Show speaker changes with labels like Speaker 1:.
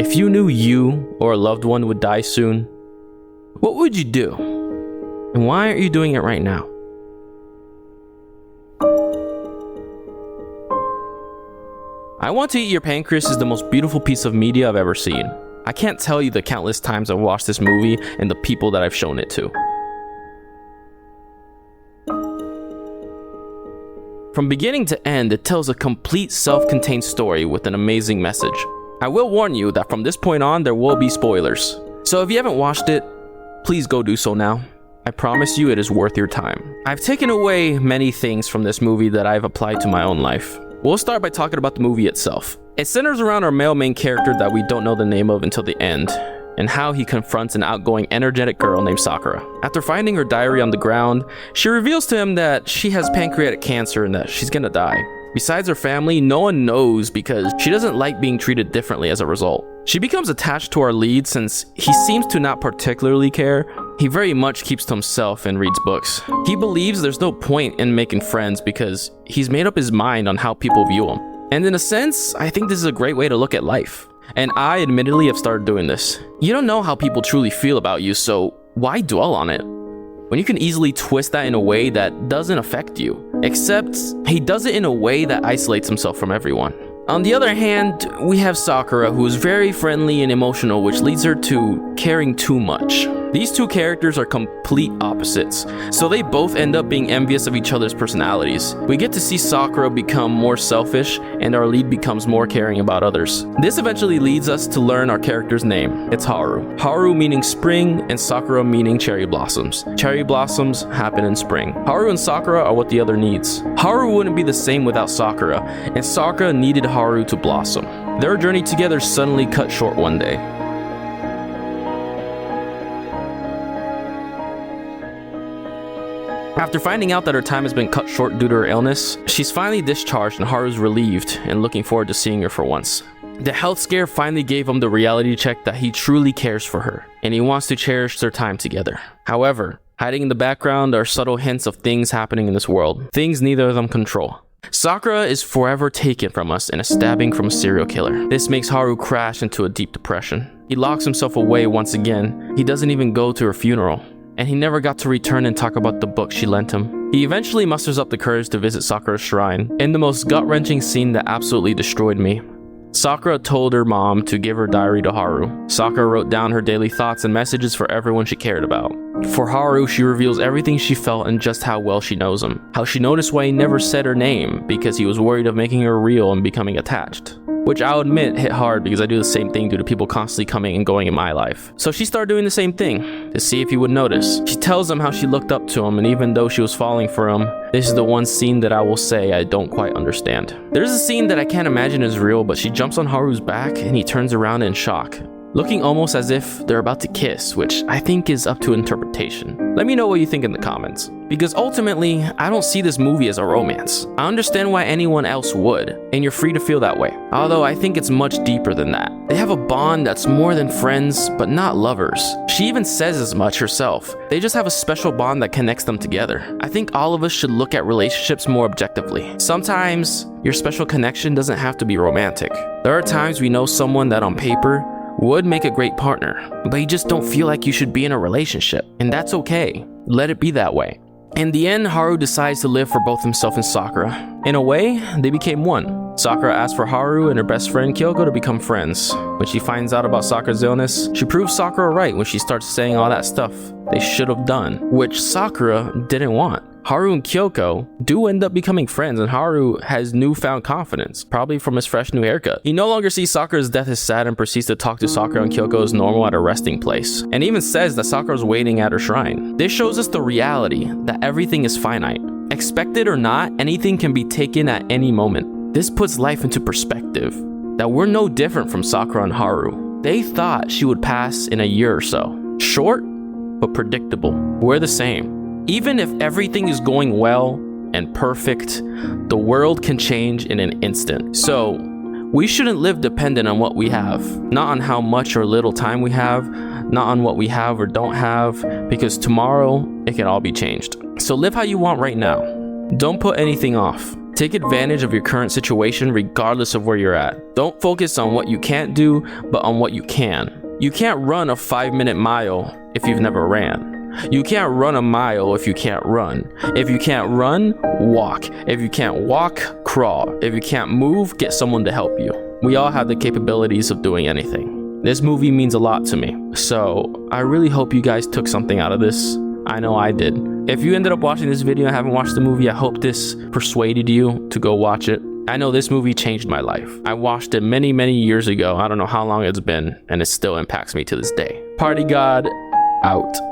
Speaker 1: If you knew you or a loved one would die soon, what would you do? And why aren't you doing it right now? I Want to Eat Your Pancreas is the most beautiful piece of media I've ever seen. I can't tell you the countless times I've watched this movie and the people that I've shown it to. From beginning to end, it tells a complete self-contained story with an amazing message. I will warn you that from this point on, there will be spoilers. So if you haven't watched it, please go do so now. I promise you it is worth your time. I've taken away many things from this movie that I've applied to my own life. We'll start by talking about the movie itself. It centers around our male main character that we don't know the name of until the end, and how he confronts an outgoing, energetic girl named Sakura. After finding her diary on the ground, she reveals to him that she has pancreatic cancer and that she's gonna die. Besides her family, no one knows because she doesn't like being treated differently as a result. She becomes attached to our lead since he seems to not particularly care. He very much keeps to himself and reads books. He believes there's no point in making friends because he's made up his mind on how people view him. And in a sense, I think this is a great way to look at life. And I admittedly have started doing this. You don't know how people truly feel about you, so why dwell on it? When you can easily twist that in a way that doesn't affect you. Except, he does it in a way that isolates himself from everyone. On the other hand, we have Sakura, who is very friendly and emotional, which leads her to caring too much. These two characters are complete opposites, so they both end up being envious of each other's personalities. We get to see Sakura become more selfish, and our lead becomes more caring about others. This eventually leads us to learn our character's name. It's Haru. Haru meaning spring, and Sakura meaning cherry blossoms. Cherry blossoms happen in spring. Haru and Sakura are what the other needs. Haru wouldn't be the same without Sakura, and Sakura needed Haru to blossom. Their journey together suddenly cut short one day. After finding out that her time has been cut short due to her illness, she's finally discharged and Haru's relieved and looking forward to seeing her for once. The health scare finally gave him the reality check that he truly cares for her, and he wants to cherish their time together. However, hiding in the background are subtle hints of things happening in this world, things neither of them control. Sakura is forever taken from us in a stabbing from a serial killer. This makes Haru crash into a deep depression. He locks himself away once again. He doesn't even go to her funeral. And he never got to return and talk about the book she lent him. He eventually musters up the courage to visit Sakura's shrine, in the most gut-wrenching scene that absolutely destroyed me. Sakura told her mom to give her diary to Haru. Sakura wrote down her daily thoughts and messages for everyone she cared about. For Haru, she reveals everything she felt and just how well she knows him. How she noticed why he never said her name, because he was worried of making her real and becoming attached. Which I'll admit hit hard because I do the same thing due to people constantly coming and going in my life. So she started doing the same thing, to see if he would notice. She tells him how she looked up to him, and even though she was falling for him, this is the one scene that I will say I don't quite understand. There's a scene that I can't imagine is real, but she jumps on Haru's back and he turns around in shock, looking almost as if they're about to kiss, which I think is up to interpretation. Let me know what you think in the comments. Because ultimately, I don't see this movie as a romance. I understand why anyone else would, and you're free to feel that way. Although I think it's much deeper than that. They have a bond that's more than friends, but not lovers. She even says as much herself. They just have a special bond that connects them together. I think all of us should look at relationships more objectively. Sometimes, your special connection doesn't have to be romantic. There are times we know someone that on paper would make a great partner, but you just don't feel like you should be in a relationship, and that's okay. Let it be that way. In the end, Haru decides to live for both himself and Sakura. In a way, they became one. Sakura asks for Haru and her best friend Kyoko to become friends. When she finds out about Sakura's illness, she proves Sakura right when she starts saying all that stuff they should have done, which Sakura didn't want. Haru and Kyoko do end up becoming friends, and Haru has newfound confidence, probably from his fresh new haircut. He no longer sees Sakura's death as sad and proceeds to talk to Sakura and Kyoko as normal at a resting place, and even says that Sakura's waiting at her shrine. This shows us the reality that everything is finite. Expect it or not, anything can be taken at any moment. This puts life into perspective, that we're no different from Sakura and Haru. They thought she would pass in a year or so. Short, but predictable. We're the same. Even if everything is going well and perfect, the world can change in an instant. So, we shouldn't live dependent on what we have, not on how much or little time we have, not on what we have or don't have, because tomorrow, it can all be changed. So live how you want right now. Don't put anything off. Take advantage of your current situation regardless of where you're at. Don't focus on what you can't do, but on what you can. You can't run a 5-minute mile if you've never ran. You can't run a mile if you can't run. If you can't run, walk. If you can't walk, crawl. If you can't move, get someone to help you. We all have the capabilities of doing anything. This movie means a lot to me, so I really hope you guys took something out of this. I know I did. If you ended up watching this video and haven't watched the movie, I hope this persuaded you to go watch it. I know this movie changed my life. I watched it many, many years ago. I don't know how long it's been, and it still impacts me to this day. Party God, out.